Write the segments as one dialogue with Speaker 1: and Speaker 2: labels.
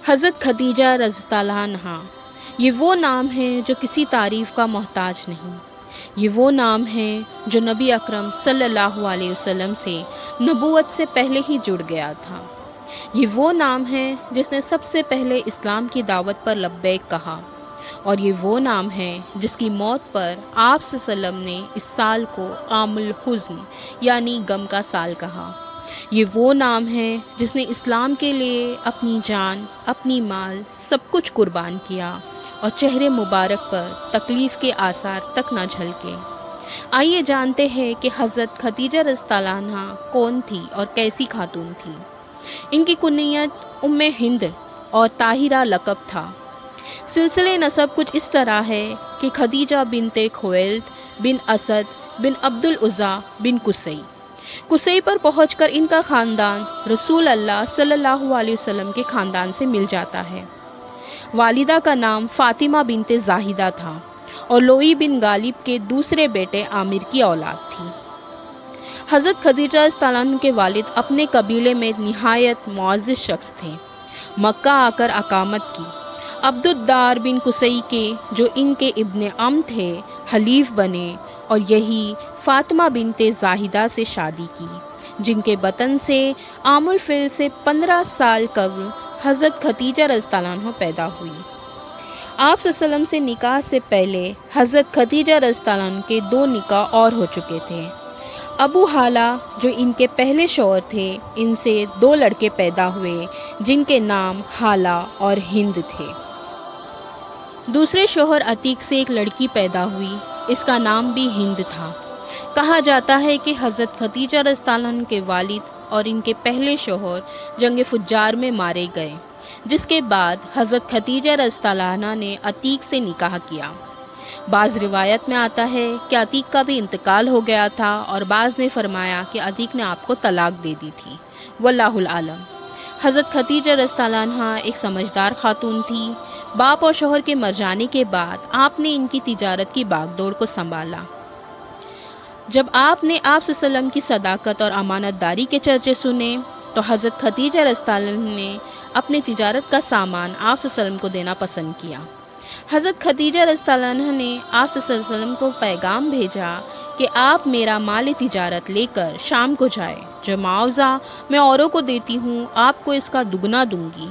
Speaker 1: حضرت خدیجہ رضی اللہ عنہا، یہ وہ نام ہے جو کسی تعریف کا محتاج نہیں۔ یہ وہ نام ہے جو نبی اکرم صلی اللہ علیہ وسلم سے نبوت سے پہلے ہی جڑ گیا تھا۔ یہ وہ نام ہے جس نے سب سے پہلے اسلام کی دعوت پر لبیک کہا، اور یہ وہ نام ہے جس کی موت پر آپ صلی اللہ علیہ وسلم نے اس سال کو عام الحزن یعنی غم کا سال کہا۔ یہ وہ نام ہے جس نے اسلام کے لیے اپنی جان، اپنی مال، سب کچھ قربان کیا اور چہرے مبارک پر تکلیف کے آثار تک نہ جھلکے۔ آئیے جانتے ہیں کہ حضرت خدیجہ رضی اللہ عنہا کون تھی اور کیسی خاتون تھی۔ ان کی کنیت ام ہند اور طاہرہ لقب تھا۔ سلسلے نسب کچھ اس طرح ہے کہ خدیجہ بنت خویلد بن اسد بن عبد العزیٰ بن قصی پر پہنچ کر ان کا خاندان رسول اللہ صلی اللہ علیہ وسلم کے خاندان سے مل جاتا ہے۔ والدہ کا نام فاطمہ بنت زاہدہ تھا اور لوئی بن غالب کے دوسرے بیٹے عامر کی اولاد تھی۔ حضرت خدیجہ رضی اللہ عنہ کے والد اپنے قبیلے میں نہایت معزز شخص تھے۔ مکہ آ کر اقامت کی۔ عبد الدار بن قصی کے جو ان کے ابن عم تھے حلیف بنے اور یہی فاطمہ بنت زاہدہ سے شادی کی، جن کے بطن سے عام الفیل سے 15 سال قبل حضرت خدیجہ رضی اللہ عنہ پیدا ہوئی۔ آپ صلی اللہ علیہ وسلم سے نکاح سے پہلے حضرت خدیجہ رضی اللہ عنہ کے 2 نکاح اور ہو چکے تھے۔ ابو حالہ جو ان کے پہلے شوہر تھے، ان سے 2 لڑکے پیدا ہوئے جن کے نام حالہ اور ہند تھے۔ دوسرے شوہر عتیق سے ایک لڑکی پیدا ہوئی، اس کا نام بھی ہند تھا۔ کہا جاتا ہے کہ حضرت خدیجہ رضی اللہ عنہ کے والد اور ان کے پہلے شوہر جنگ فجار میں مارے گئے، جس کے بعد حضرت خدیجہ رضی اللہ عنہ نے عتیق سے نکاح کیا۔ بعض روایت میں آتا ہے کہ عتیق کا بھی انتقال ہو گیا تھا اور بعض نے فرمایا کہ عتیق نے آپ کو طلاق دے دی تھی، واللہ العالم۔ حضرت خدیجہ رضی اللہ عنہ ایک سمجھدار خاتون تھی۔ باپ اور شوہر کے مر جانے کے بعد آپ نے ان کی تجارت کی باغ دوڑ کو سنبھالا۔ جب آپ نے آپ صلی اللہ علیہ وسلم کی صداقت اور امانت داری کے چرچے سنے تو حضرت خدیجہ رضی اللہ عنہ نے اپنے تجارت کا سامان آپ صلی اللہ علیہ وسلم کو دینا پسند کیا۔ حضرت خدیجہ رضی اللہ عنہ نے آپ صلی اللہ علیہ وسلم کو پیغام بھیجا کہ آپ میرا مال تجارت لے کر شام کو جائے، جو معاوضہ میں اوروں کو دیتی ہوں آپ کو اس کا دگنا دوں گی۔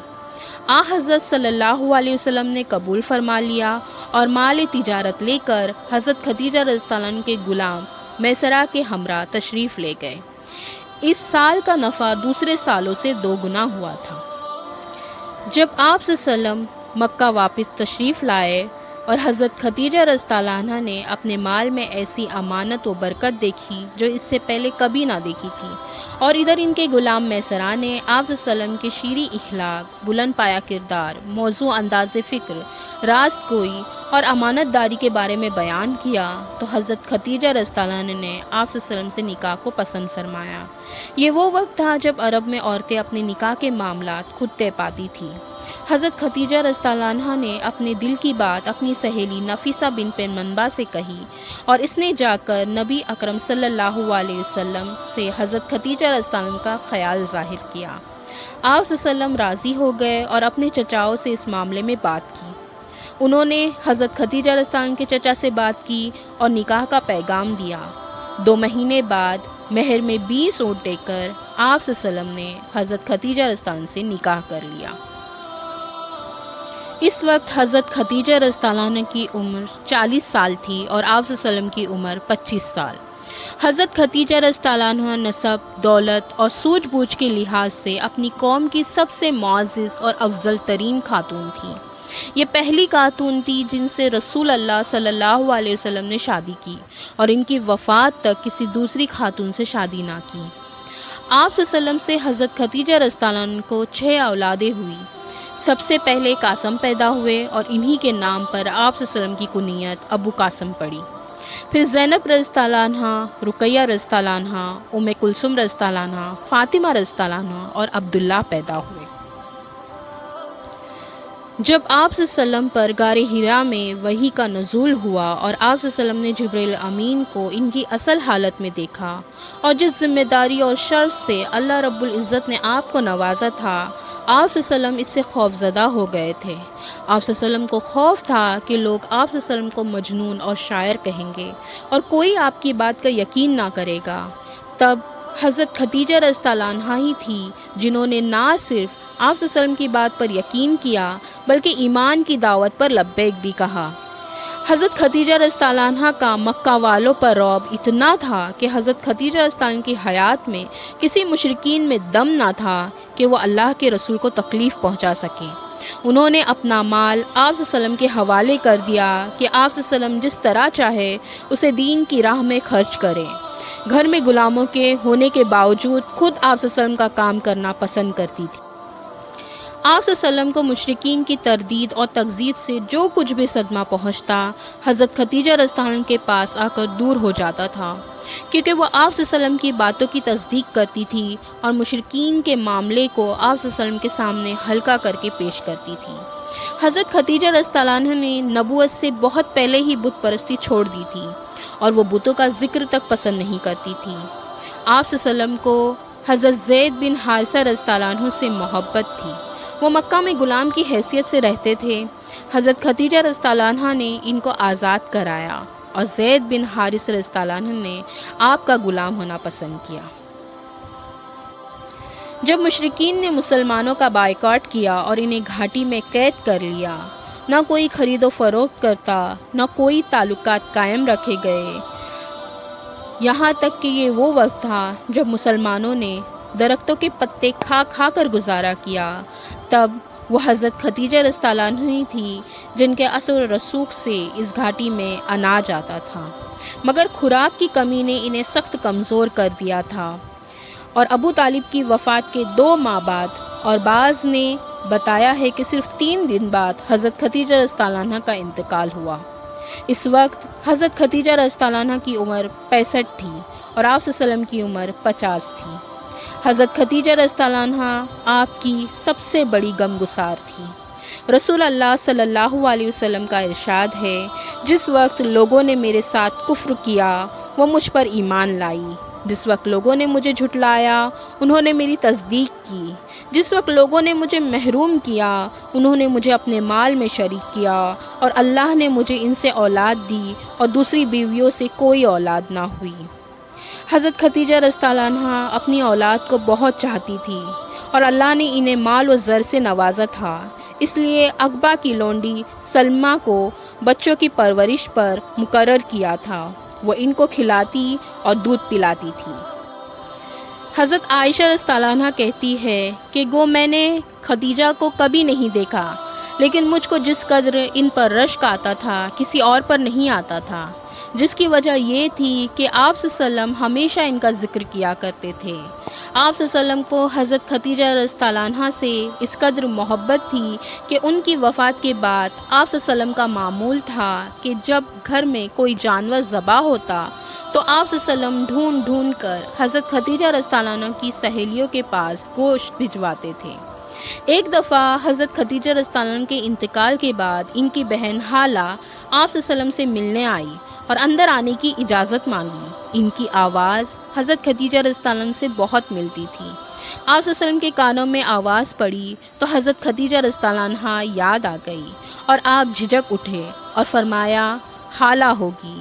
Speaker 1: حضرت صلی اللہ علیہ وسلم نے قبول فرما لیا اور مال تجارت لے کر حضرت خدیجہ رضی اللہ عنہ کے غلام میسرہ کے ہمراہ تشریف لے گئے۔ اس سال کا نفع دوسرے سالوں سے 2 گنا ہوا تھا۔ جب آپ صلی اللہ علیہ وسلم مکہ واپس تشریف لائے اور حضرت خدیجہ رضی اللہ عنہ نے اپنے مال میں ایسی امانت و برکت دیکھی جو اس سے پہلے کبھی نہ دیکھی تھی، اور ادھر ان کے غلام میسرہ نے آپ صلی اللہ علیہ وسلم کے شیریں اخلاق، بلند پایہ کردار، موزوں انداز فکر، راست گوئی اور امانت داری کے بارے میں بیان کیا تو حضرت خدیجہ رضی اللہ عنہ نے آپ صلی اللہ علیہ وسلم سے نکاح کو پسند فرمایا۔ یہ وہ وقت تھا جب عرب میں عورتیں اپنے نکاح کے معاملات خود طے پاتی تھیں۔ حضرت خدیجہ رضی اللہ عنہ نے اپنے دل کی بات اپنی سہیلی نفیسہ بنت منبع سے کہی اور اس نے جا کر نبی اکرم صلی اللہ علیہ وسلم سے حضرت خدیجہ رضی اللہ عنہ کا خیال ظاہر کیا۔ آپ صلی اللہ علیہ وسلم راضی ہو گئے اور اپنے چچاؤں سے اس معاملے میں بات کی۔ انہوں نے حضرت خدیجہ رضی اللہ عنہ کے چچا سے بات کی اور نکاح کا پیغام دیا۔ 2 مہینے بعد مہر میں 20 اونٹ دے کر آپ صلی اللہ علیہ وسلم نے حضرت خدیجہ رضی اللہ عنہ سے نکاح کر لیا۔ اس وقت حضرت خدیجہ رضی اللہ عنہ کی عمر 40 سال تھی اور آپ صلی اللہ علیہ وسلم کی عمر 25 سال۔ حضرت خدیجہ رضی اللہ عنہ نسب، دولت اور سوجھ بوجھ کے لحاظ سے اپنی قوم کی سب سے معزز اور افضل ترین خاتون تھی۔ یہ پہلی خاتون تھی جن سے رسول اللہ صلی اللہ علیہ وسلم نے شادی کی اور ان کی وفات تک کسی دوسری خاتون سے شادی نہ کی۔ آپ صلی اللہ علیہ وسلم سے حضرت خدیجہ رضی اللہ عنہ کو 6 اولادیں ہوئی۔ سب سے پہلے قاسم پیدا ہوئے اور انہی کے نام پر آپ صلی اللہ علیہ وسلم کی کنیت ابو قاسم پڑی۔ پھر زینب رضی اللہ عنہ، رقیہ رضی اللہ عنہ، ام کلثوم رضی اللہ عنہ، فاطمہ رضی اللہ عنہ اور عبداللہ پیدا ہوئے۔ جب آپ صلی اللہ علیہ وسلم پر غار حرا میں وحی کا نزول ہوا اور آپ صلی اللہ علیہ وسلم نے جبرائیل امین کو ان کی اصل حالت میں دیکھا اور جس ذمہ داری اور شرف سے اللہ رب العزت نے آپ کو نوازا تھا، آپ صلی اللہ علیہ وسلم اس سے خوف زدہ ہو گئے تھے۔ آپ صلی اللہ علیہ وسلم کو خوف تھا کہ لوگ آپ صلی اللہ علیہ وسلم کو مجنون اور شاعر کہیں گے اور کوئی آپ کی بات کا یقین نہ کرے گا۔ تب حضرت خدیجہ رضی اللہ عنہا ہی تھی جنہوں نے نہ صرف آپ صلی اللہ علیہ وسلم کی بات پر یقین کیا بلکہ ایمان کی دعوت پر لبیک بھی کہا۔ حضرت خدیجہ رضی اللہ عنہا کا مکہ والوں پر رعب اتنا تھا کہ حضرت خدیجہ رضی اللہ عنہ کی حیات میں کسی مشرکین میں دم نہ تھا کہ وہ اللہ کے رسول کو تکلیف پہنچا سکیں۔ انہوں نے اپنا مال آپ صلی اللہ علیہ وسلم کے حوالے کر دیا کہ آپ صلی اللہ علیہ وسلم جس طرح چاہے اسے دین کی راہ میں خرچ کریں۔ گھر میں غلاموں کے ہونے کے باوجود خود آپ صلی اللہ علیہ وسلم کا کام کرنا پسند کرتی تھی۔ آپ صلی اللہ علیہ وسلم کو مشرکین کی تردید اور تکذیب سے جو کچھ بھی صدمہ پہنچتا، حضرت خدیجہ رضی اللہ عنہ کے پاس آ کر دور ہو جاتا تھا، کیونکہ وہ آپ صلی اللہ علیہ وسلم کی باتوں کی تصدیق کرتی تھی اور مشرکین کے معاملے کو آپ صلی اللہ علیہ وسلم کے سامنے ہلکا کر کے پیش کرتی تھی۔ حضرت خدیجہ رضی اللہ عنہ نے نبوت سے بہت پہلے ہی بت پرستی چھوڑ دی تھی اور وہ بتوں کا ذکر تک پسند نہیں کرتی تھی۔ آپ صلی اللہ علیہ وسلم کو حضرت زید بن حارثہ رضی اللہ عنہ سے محبت تھی۔ وہ مکہ میں غلام کی حیثیت سے رہتے تھے۔ حضرت خدیجہ رضی اللہ عنہ نے ان کو آزاد کرایا اور زید بن حارثہ رضی اللہ عنہ نے آپ کا غلام ہونا پسند کیا۔ جب مشرکین نے مسلمانوں کا بائیکاٹ کیا اور انہیں گھاٹی میں قید کر لیا، نہ کوئی خرید و فروخت کرتا، نہ کوئی تعلقات قائم رکھے گئے، یہاں تک کہ یہ وہ وقت تھا جب مسلمانوں نے درختوں کے پتے کھا کھا کر گزارا کیا، تب وہ حضرت خدیجہ رضی اللہ عنہ ہی تھی جن کے اثر و رسوخ سے اس گھاٹی میں اناج آتا تھا، مگر خوراک کی کمی نے انہیں سخت کمزور کر دیا تھا۔ اور ابو طالب کی وفات کے 2 ماہ بعد، اور بعض نے بتایا ہے کہ صرف 3 دن بعد، حضرت خدیجہ رضی اللہ عنہ کا انتقال ہوا۔ اس وقت حضرت خدیجہ رضی اللہ عنہ کی عمر 65 تھی اور آپ صلی اللہ علیہ وسلم کی عمر 50 تھی۔ حضرت خدیجہ رضی اللہ عنہ آپ کی سب سے بڑی غمگسار تھی۔ رسول اللہ صلی اللہ علیہ وسلم کا ارشاد ہے، جس وقت لوگوں نے میرے ساتھ کفر کیا وہ مجھ پر ایمان لائی، جس وقت لوگوں نے مجھے جھٹلایا انہوں نے میری تصدیق کی، جس وقت لوگوں نے مجھے محروم کیا انہوں نے مجھے اپنے مال میں شریک کیا، اور اللہ نے مجھے ان سے اولاد دی اور دوسری بیویوں سے کوئی اولاد نہ ہوئی۔ حضرت خدیجہ رضی اللہ عنہ اپنی اولاد کو بہت چاہتی تھی اور اللہ نے انہیں مال و زر سے نوازا تھا، اس لیے عقبہ کی لونڈی سلمہ کو بچوں کی پرورش پر مقرر کیا تھا، وہ ان کو کھلاتی اور دودھ پلاتی تھی۔ حضرت عائشہ رضی اللہ عنہ کہتی ہے کہ گو میں نے خدیجہ کو کبھی نہیں دیکھا، لیکن مجھ کو جس قدر ان پر رشک آتا تھا کسی اور پر نہیں آتا تھا، جس کی وجہ یہ تھی کہ آپ صلی اللہ علیہ وسلم ہمیشہ ان کا ذکر کیا کرتے تھے۔ آپ صلی اللہ علیہ وسلم کو حضرت خدیجہ رضی اللہ عنہ سے اس قدر محبت تھی کہ ان کی وفات کے بعد آپ صلی اللہ علیہ وسلم کا معمول تھا کہ جب گھر میں کوئی جانور ذبح ہوتا تو آپ صلی اللہ علیہ وسلم ڈھونڈ ڈھونڈ کر حضرت خدیجہ رضی اللہ عنہ کی سہیلیوں کے پاس گوشت بھجواتے تھے۔ ایک دفعہ حضرت خدیجہ رضی اللہ عنہ کے انتقال کے بعد ان کی بہن حالہ آپ صلی اللہ علیہ وسلم سے ملنے آئی اور اندر آنے کی اجازت مانگی۔ ان کی آواز حضرت خدیجہ رضی اللہ عنہ سے بہت ملتی تھی۔ آپ صلی اللہ علیہ وسلم کے کانوں میں آواز پڑی تو حضرت خدیجہ رضی اللہ عنہ یاد آ گئی اور آپ جھجک اٹھے اور فرمایا حالہ ہوگی۔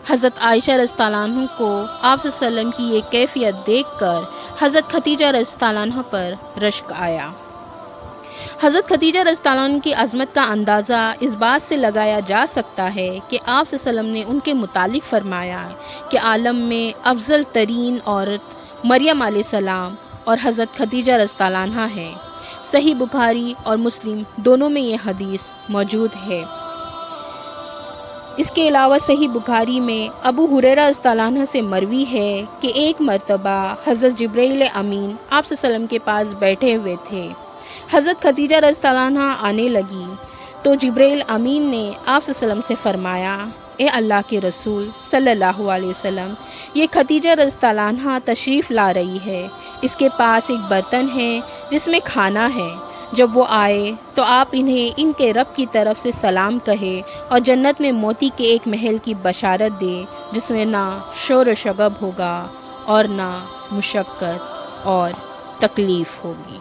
Speaker 1: حضرت عائشہ رضی اللہ عنہ کو آپ صلی اللہ علیہ وسلم کی یہ کیفیت دیکھ کر حضرت خدیجہ رضی اللہ عنہ پر رشک آیا۔ حضرت خدیجہ رضی اللہ عنہ کی عظمت کا اندازہ اس بات سے لگایا جا سکتا ہے کہ آپ صلی اللہ علیہ وسلم نے ان کے متعلق فرمایا کہ عالم میں افضل ترین عورت مریم علیہ السلام اور حضرت خدیجہ رضی اللہ عنہ ہے۔ صحیح بخاری اور مسلم دونوں میں یہ حدیث موجود ہے۔ اس کے علاوہ صحیح بخاری میں ابو ہریرہ رضی اللہ عنہ سے مروی ہے کہ ایک مرتبہ حضرت جبرائیل امین آپ صلی اللہ علیہ وسلم کے پاس بیٹھے ہوئے تھے۔ حضرت خدیجہ رضی اللہ عنہ آنے لگی تو جبرائیل امین نے آپ صلی اللہ علیہ وسلم سے فرمایا، اے اللہ کے رسول صلی اللہ علیہ وسلم، یہ خدیجہ رضی اللہ عنہ تشریف لا رہی ہے، اس کے پاس ایک برتن ہے جس میں کھانا ہے، جب وہ آئے تو آپ انہیں ان کے رب کی طرف سے سلام کہے اور جنت میں موتی کے ایک محل کی بشارت دے جس میں نہ شور و شغب ہوگا اور نہ مشقت اور تکلیف ہوگی۔